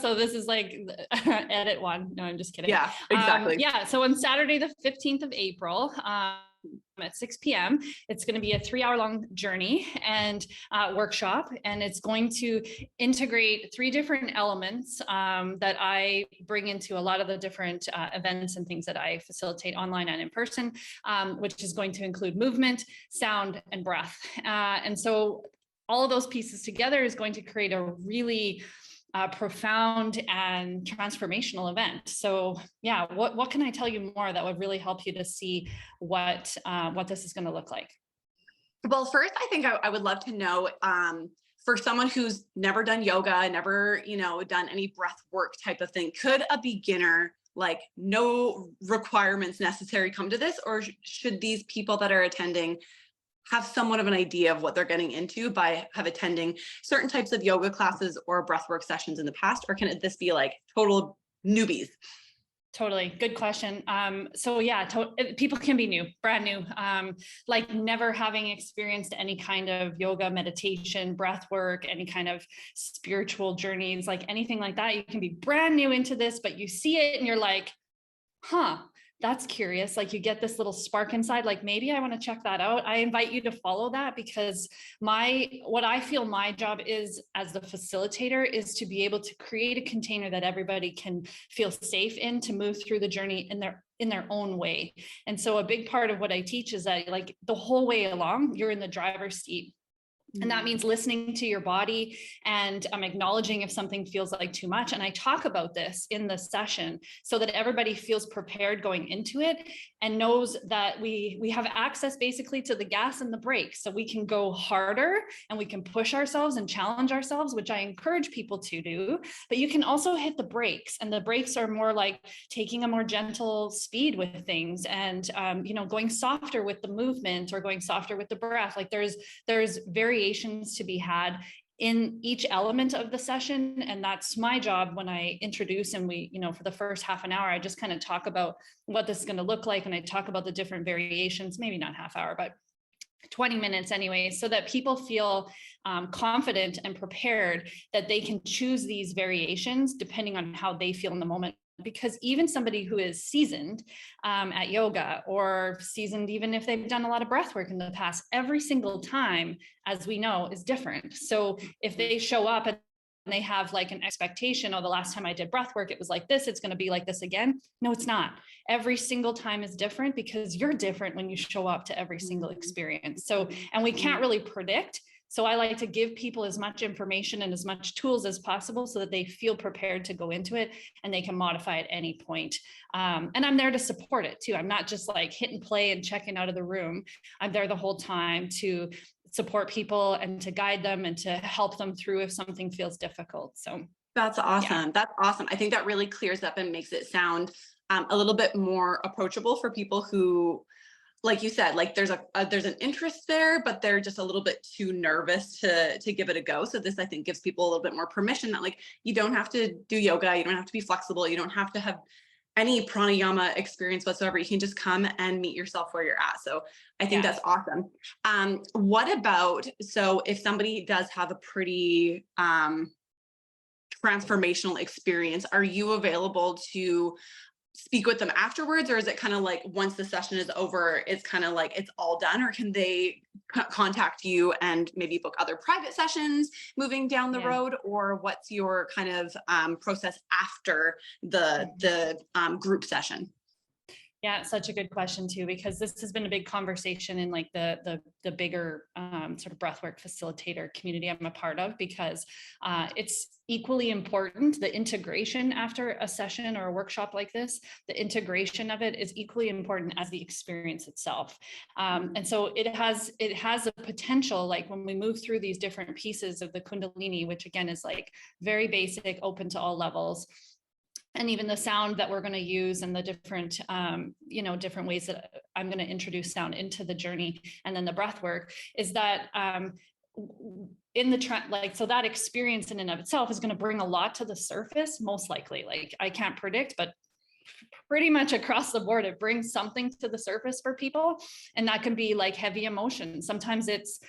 So this is like edit one. No, I'm just kidding. Yeah, exactly. Yeah. So on Saturday, the 15th of April, at 6 p.m. It's going to be a 3-hour long journey and workshop, and it's going to integrate 3 different elements that I bring into a lot of the different events and things that I facilitate online and in person, which is going to include movement, sound, and breath. And so all of those pieces together is going to create a really profound and transformational event. So yeah, what can I tell you more that would really help you to see what this is going to look like? Well, first, I think I would love to know, for someone who's never done yoga, never, done any breath work type of thing, could a beginner, like no requirements necessary, come to this? Or should these people that are attending have somewhat of an idea of what they're getting into by attending certain types of yoga classes or breathwork sessions in the past? Or can this be like total newbies? Totally. Good question. So yeah, people can be new, brand new, like never having experienced any kind of yoga, meditation, breath work, any kind of spiritual journeys, like anything like that. You can be brand new into this, but you see it and you're like, huh, that's curious. Like you get this little spark inside, like maybe I want to check that out. I invite you to follow that, because what I feel my job is as the facilitator is to be able to create a container that everybody can feel safe in, to move through the journey in their own way. And so a big part of what I teach is that like the whole way along, you're in the driver's seat. And that means listening to your body and acknowledging if something feels like too much. And I talk about this in the session so that everybody feels prepared going into it and knows that we have access basically to the gas and the brakes. So we can go harder and we can push ourselves and challenge ourselves, which I encourage people to do. But you can also hit the brakes, and the brakes are more like taking a more gentle speed with things and, going softer with the movement or going softer with the breath. Like there's variations to be had in each element of the session. And that's my job when I introduce, and we, for the first half an hour, I just kind of talk about what this is going to look like. And I talk about the different variations, maybe not half hour, but 20 minutes anyway, so that people feel confident and prepared that they can choose these variations depending on how they feel in the moment. Because even somebody who is seasoned at yoga, or seasoned even if they've done a lot of breath work in the past, every single time, as we know, is different. So if they show up and they have like an expectation, the last time I did breath work, it was like this, it's going to be like this again. No, it's not. Every single time is different, because you're different when you show up to every single experience. So, and we can't really predict. So I like to give people as much information and as much tools as possible so that they feel prepared to go into it and they can modify at any point. And I'm there to support it too. I'm not just like hit and play and checking out of the room. I'm there the whole time to support people and to guide them and to help them through if something feels difficult. So that's awesome. Yeah. That's awesome. I think that really clears up and makes it sound a little bit more approachable for people who, like you said, like there's an interest there, but they're just a little bit too nervous to give it a go. So this, I think, gives people a little bit more permission that like, you don't have to do yoga. You don't have to be flexible. You don't have to have any pranayama experience whatsoever. You can just come and meet yourself where you're at. So I think that's awesome. What about, so if somebody does have a pretty transformational experience, are you available to speak with them afterwards? Or is it kind of like once the session is over, it's kind of like it's all done? Or can they contact you and maybe book other private sessions moving down the road? Or what's your kind of process after the group session? Yeah, such a good question too, because this has been a big conversation in like the bigger sort of breathwork facilitator community I'm a part of, because it's equally important. The integration after a session or a workshop like this, the integration of it is equally important as the experience itself. And so it has a potential, like when we move through these different pieces of the Kundalini, which again is like very basic, open to all levels. And even the sound that we're going to use and the different, different ways that I'm going to introduce sound into the journey, and then the breath work is that in the so that experience in and of itself is going to bring a lot to the surface, most likely. Like I can't predict, but pretty much across the board. It brings something to the surface for people. And that can be like heavy emotions. Sometimes it's,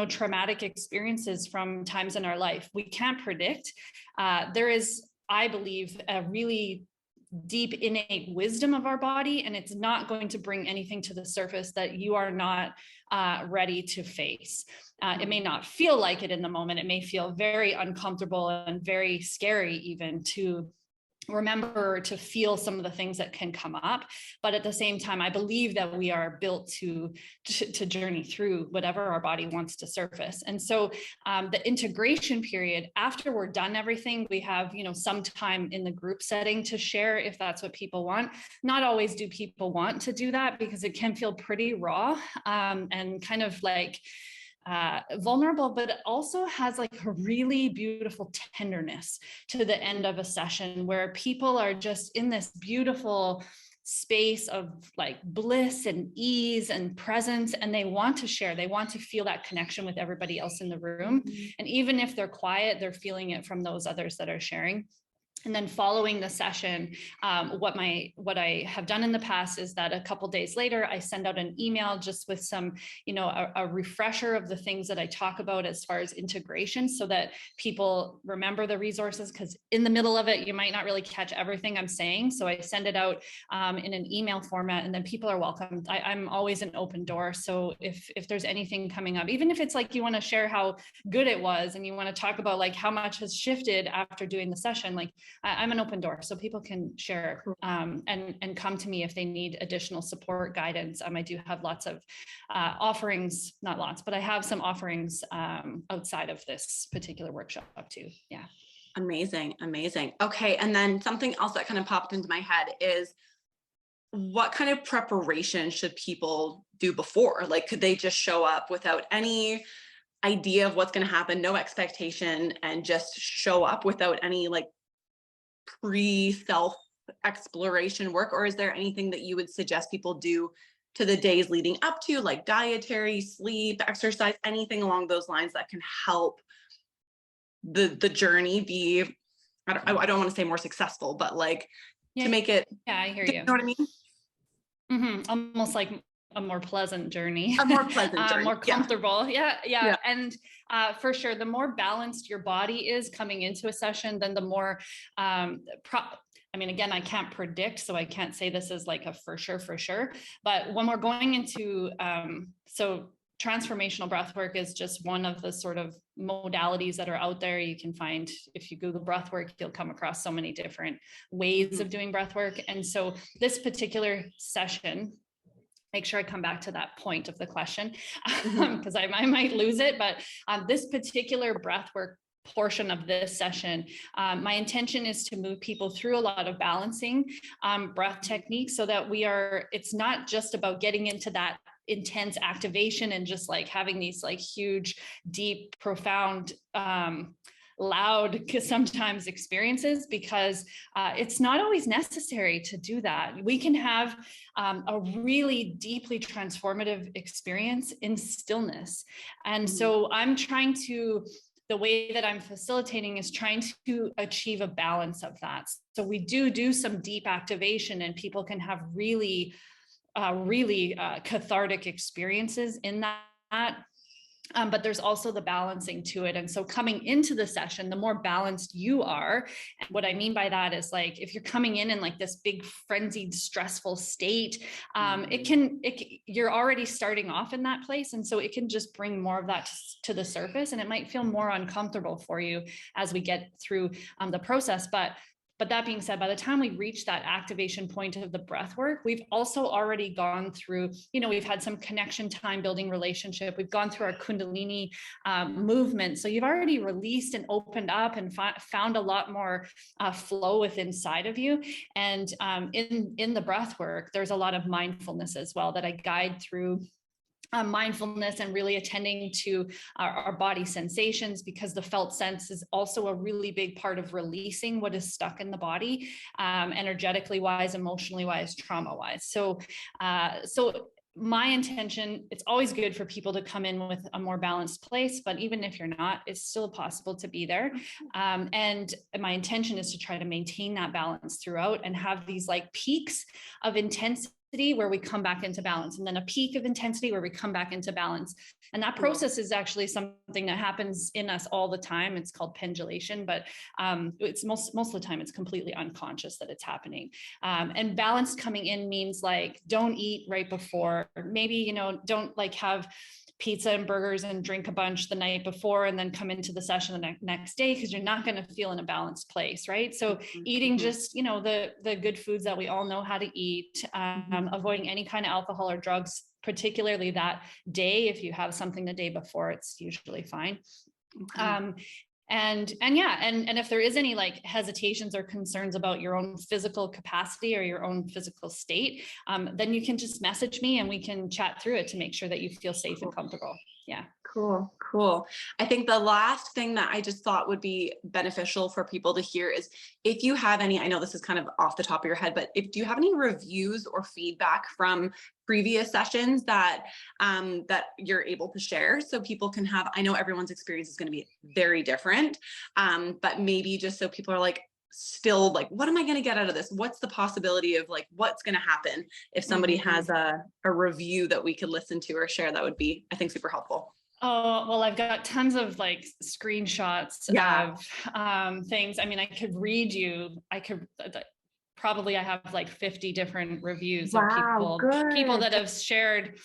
traumatic experiences from times in our life. We can't predict. There is, I believe, a really deep innate wisdom of our body, and it's not going to bring anything to the surface that you are not ready to face. It may not feel like it in the moment. It may feel very uncomfortable and very scary even to remember to feel some of the things that can come up. But at the same time, I believe that we are built to journey through whatever our body wants to surface. And so the integration period, after we're done everything, we have, some time in the group setting to share if that's what people want. Not always do people want to do that, because it can feel pretty raw and kind of like vulnerable, but it also has like a really beautiful tenderness to the end of a session where people are just in this beautiful space of like bliss and ease and presence, and they want to share, they want to feel that connection with everybody else in the room. And even if they're quiet, they're feeling it from those others that are sharing. And then following the session, what I have done in the past is that a couple days later, I send out an email just with some, a refresher of the things that I talk about as far as integration, so that people remember the resources, because in the middle of it, you might not really catch everything I'm saying. So I send it out in an email format, and then people are welcome. I'm always an open door. So if there's anything coming up, even if it's like you want to share how good it was, and you want to talk about like how much has shifted after doing the session, like I'm an open door, so people can share and come to me if they need additional support, guidance. I do have lots of offerings, not lots, but I have some offerings outside of this particular workshop too. Yeah. Amazing. Amazing. Okay. And then something else that kind of popped into my head is, what kind of preparation should people do before? Like, could they just show up without any idea of what's going to happen, no expectation, and just show up without any like pre-self exploration work? Or is there anything that you would suggest people do to the days leading up to, like dietary, sleep, exercise, anything along those lines that can help the journey be, I don't want to say more successful, but like to make it, I hear you. You know what I mean? Mm-hmm. Almost like a more pleasant journey, a more pleasant journey, more comfortable. Yeah. And for sure, the more balanced your body is coming into a session, then the more again, I can't predict, so I can't say this is like a for sure. But when we're going into, so transformational breathwork is just one of the sort of modalities that are out there. You can find, if you Google breathwork, you'll come across so many different ways of doing breathwork. And so this particular session, make sure I come back to that point of the question, because I might lose it. But this particular breathwork portion of this session, my intention is to move people through a lot of balancing breath techniques, so that it's not just about getting into that intense activation and just like having these like huge, deep, profound, loud sometimes experiences, because it's not always necessary to do that. We can have a really deeply transformative experience in stillness. And so the way that I'm facilitating is trying to achieve a balance of that. So we do some deep activation, and people can have really cathartic experiences in that. But there's also the balancing to it. And so coming into the session, the more balanced you are, and what I mean by that is like, if you're coming in like this big frenzied, stressful state, you're already starting off in that place. And so it can just bring more of that to the surface, and it might feel more uncomfortable for you as we get through the process. But that being said, by the time we reach that activation point of the breath work, we've also already gone through, we've had some connection time, building relationship. We've gone through our Kundalini movement. So you've already released and opened up and found a lot more flow within inside of you. And in the breath work, there's a lot of mindfulness as well that I guide through. Mindfulness and really attending to our body sensations, because the felt sense is also a really big part of releasing what is stuck in the body, energetically wise, emotionally wise, trauma wise. So my intention, it's always good for people to come in with a more balanced place, but even if you're not, it's still possible to be there. And my intention is to try to maintain that balance throughout and have these like peaks of intensity where we come back into balance, and then a peak of intensity where we come back into balance. And that process is actually something that happens in us all the time. It's called pendulation, but it's most of the time it's completely unconscious that it's happening. And balance coming in means like, don't eat right before, maybe, you know, don't like have pizza and burgers and drink a bunch the night before and then come into the session the next day, because you're not going to feel in a balanced place, right? So eating just, you know, the good foods that we all know how to eat, avoiding any kind of alcohol or drugs, particularly that day. If you have something the day before, it's usually fine. And if there is any like hesitations or concerns about your own physical capacity or your own physical state, then you can just message me and we can chat through it to make sure that you feel safe and comfortable. Yeah. Cool. I think the last thing that I just thought would be beneficial for people to hear is, if you have any, I know this is kind of off the top of your head, but if do you have any reviews or feedback from previous sessions that that you're able to share, so people can have, I know everyone's experience is going to be very different, but maybe just so people are like, still like, what am I going to get out of this? What's the possibility of like, what's going to happen if somebody has a review that we could listen to or share? That would be, I think, super helpful. Oh, well, I've got tons of like screenshots of things. I mean, I could read you, probably I have like 50 different reviews of people that have shared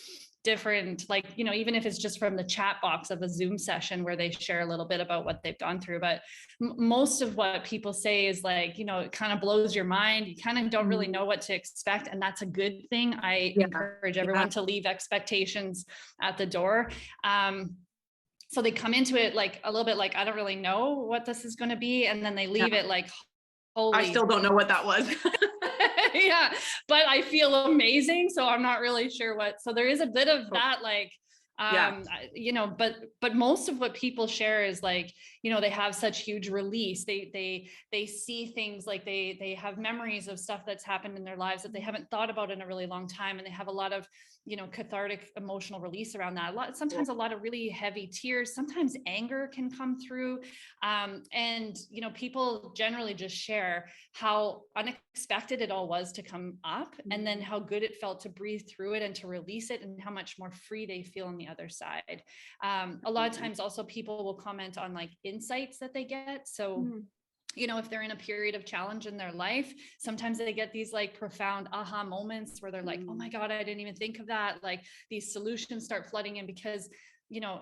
different, like, you know, even if it's just from the chat box of a Zoom session where they share a little bit about what they've gone through. But most of what people say is like, you know, it kind of blows your mind. You kind of don't really know what to expect. And that's a good thing. I encourage everyone to leave expectations at the door. So they come into it like a little bit like, I don't really know what this is going to be. And then they leave it like, holy, I still don't know what that was. yeah, but I feel amazing. So I'm not really sure what, so there is a bit of that, like, you know, but most of what people share is like, you know, they have such huge release. They see things like they have memories of stuff that's happened in their lives that they haven't thought about in a really long time. And they have a lot of, you know, cathartic emotional release around that. Sometimes a lot of really heavy tears, sometimes anger can come through. And, you know, people generally just share how unexpected it all was to come up, and then how good it felt to breathe through it and to release it, and how much more free they feel on the other side. A lot of times also people will comment on like insights that they get. So you know, if they're in a period of challenge in their life, sometimes they get these like profound aha moments where they're like, oh my God, I didn't even think of that. Like these solutions start flooding in, because, you know,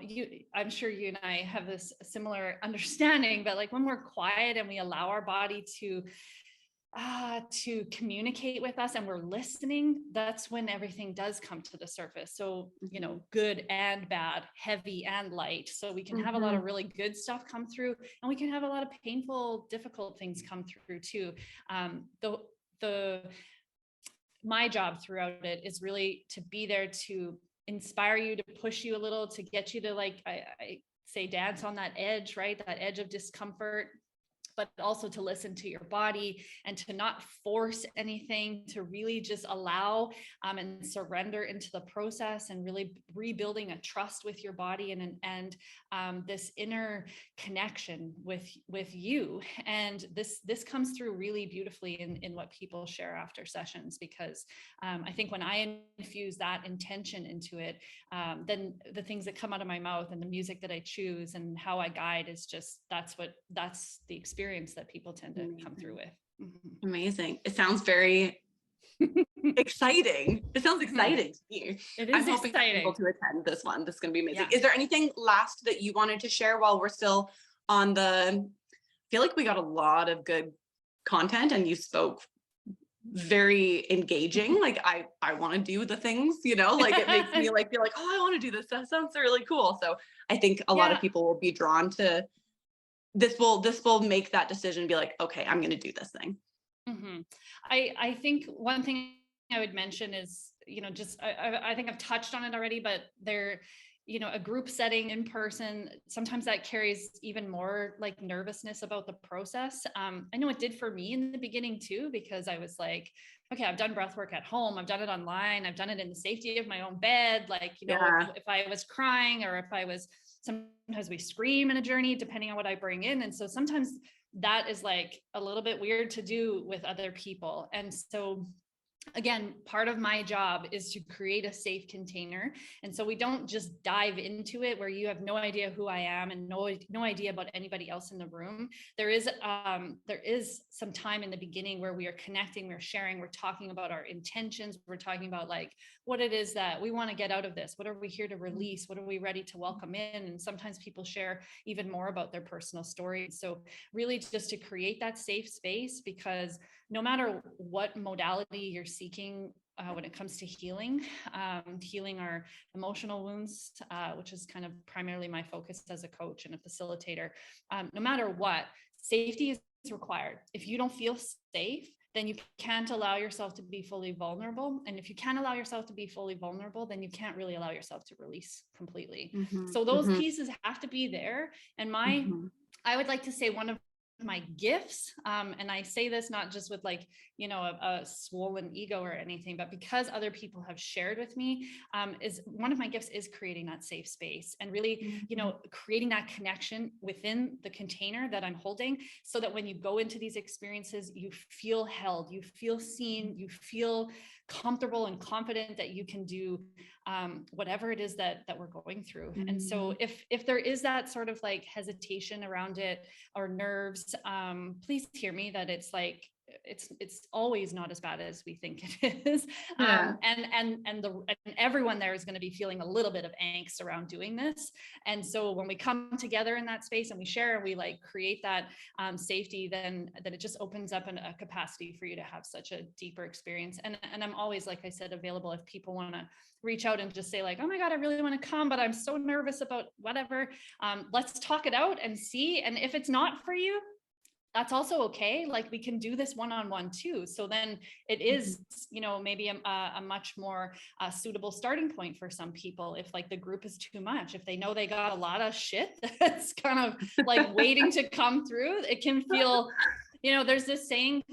I'm sure you and I have this similar understanding, but like when we're quiet and we allow our body to communicate with us and we're listening, that's when everything does come to the surface. So, you know, good and bad, heavy and light. So we can have a lot of really good stuff come through, and we can have a lot of painful, difficult things come through too. My job throughout it is really to be there to inspire you, to push you a little, to get you to, like, I say, dance on that edge, right? That edge of discomfort, but also to listen to your body and to not force anything, to really just allow and surrender into the process, and really rebuilding a trust with your body and this inner connection with you. And this comes through really beautifully in what people share after sessions, because I think when I infuse that intention into it, then the things that come out of my mouth and the music that I choose and how I guide is just, that's the experience that people tend to come through with. Amazing. It sounds very exciting. It sounds exciting to me. It is I'm hoping exciting. people to attend this one. This is going to be amazing. Yeah. Is there anything last that you wanted to share while we're still on I feel like we got a lot of good content, and you spoke very engaging. Like I want to do the things, you know, like it makes me like feel like, oh, I want to do this. That sounds really cool. So I think a lot of people will be drawn to this will make that decision, be like, okay, I'm going to do this thing. I think one thing I would mention is, you know, just, I think I've touched on it already, but a group setting in person, sometimes that carries even more like nervousness about the process. I know it did for me in the beginning too, because I was like, okay, I've done breath work at home. I've done it online. I've done it in the safety of my own bed. Like, if I was crying, or if I was, sometimes we scream in a journey, depending on what I bring in. And so sometimes that is like a little bit weird to do with other people. And so again, part of my job is to create a safe container. And so we don't just dive into it where you have no idea who I am and no idea about anybody else in the room. There is some time in the beginning where we are connecting, we're sharing, we're talking about our intentions. We're talking about like what it is that we want to get out of this. What are we here to release? What are we ready to welcome in? And sometimes people share even more about their personal story. So really just to create that safe space, because no matter what modality you're seeking when it comes to healing our emotional wounds, which is kind of primarily my focus as a coach and a facilitator, no matter what, safety is required. If you don't feel safe, then you can't allow yourself to be fully vulnerable. And if you can't allow yourself to be fully vulnerable, then you can't really allow yourself to release completely. So those pieces have to be there. And I would like to say one of my gifts, and I say this not just with like a swollen ego or anything, but because other people have shared with me, is one of my gifts is creating that safe space and really creating that connection within the container that I'm holding, so that when you go into these experiences, you feel held, you feel seen, you feel comfortable and confident that you can do whatever it is that we're going through. And so if there is that sort of like hesitation around it or nerves, please hear me that it's like it's always not as bad as we think it is. And everyone there is going to be feeling a little bit of angst around doing this. And so when we come together in that space and we share and we like create that safety, then it just opens up a capacity for you to have such a deeper experience. And I'm always, like I said, available if people want to reach out and just say like, oh my God, I really want to come, but I'm so nervous about whatever. Let's talk it out and see. And if it's not for you, that's also okay. Like we can do this one-on-one too. So then it is, maybe a much more suitable starting point for some people. If like the group is too much, if they know they got a lot of shit that's kind of like waiting to come through, it can feel, there's this saying,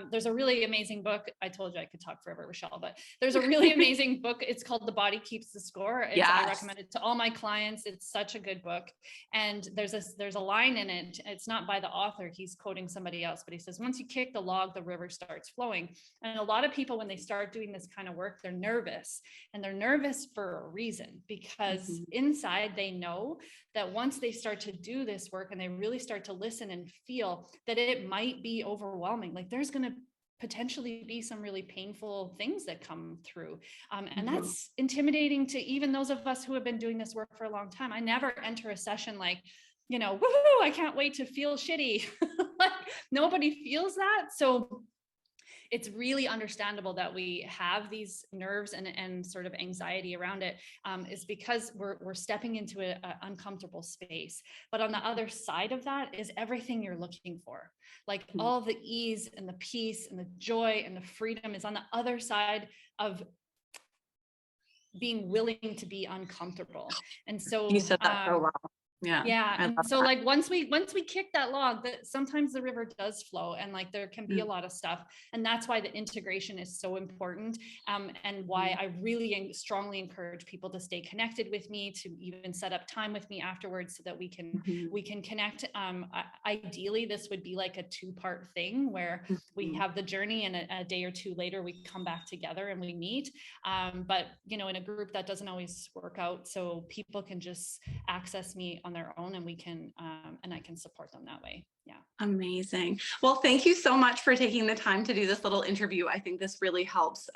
there's a really amazing book. I told you I could talk forever, Rachelle, but there's a really amazing book. It's called The Body Keeps the Score. I recommend it to all my clients. It's such a good book. And there's a line in it. It's not by the author. He's quoting somebody else, but he says, once you kick the log, the river starts flowing. And a lot of people, when they start doing this kind of work, they're nervous, and they're nervous for a reason, because inside they know that once they start to do this work and they really start to listen and feel that it might be overwhelming, like there's going to potentially be some really painful things that come through. And that's intimidating to even those of us who have been doing this work for a long time. I never enter a session like, woohoo, I can't wait to feel shitty. Like nobody feels that. So it's really understandable that we have these nerves and sort of anxiety around it, is because we're stepping into an uncomfortable space. But on the other side of that is everything you're looking for. Like all the ease and the peace and the joy and the freedom is on the other side of being willing to be uncomfortable. And so you said that so well. Yeah. And so like once we kick that log, that sometimes the river does flow, and like there can be a lot of stuff. And that's why the integration is so important. And why I really strongly encourage people to stay connected with me, to even set up time with me afterwards so that we can connect. Ideally, this would be like a 2-part thing where we have the journey, and a day or two later we come back together and we meet. But in a group that doesn't always work out, so people can just access me on their own, and we can and I can support them that way. Yeah. Amazing. Well, thank you so much for taking the time to do this little interview. I think this really helps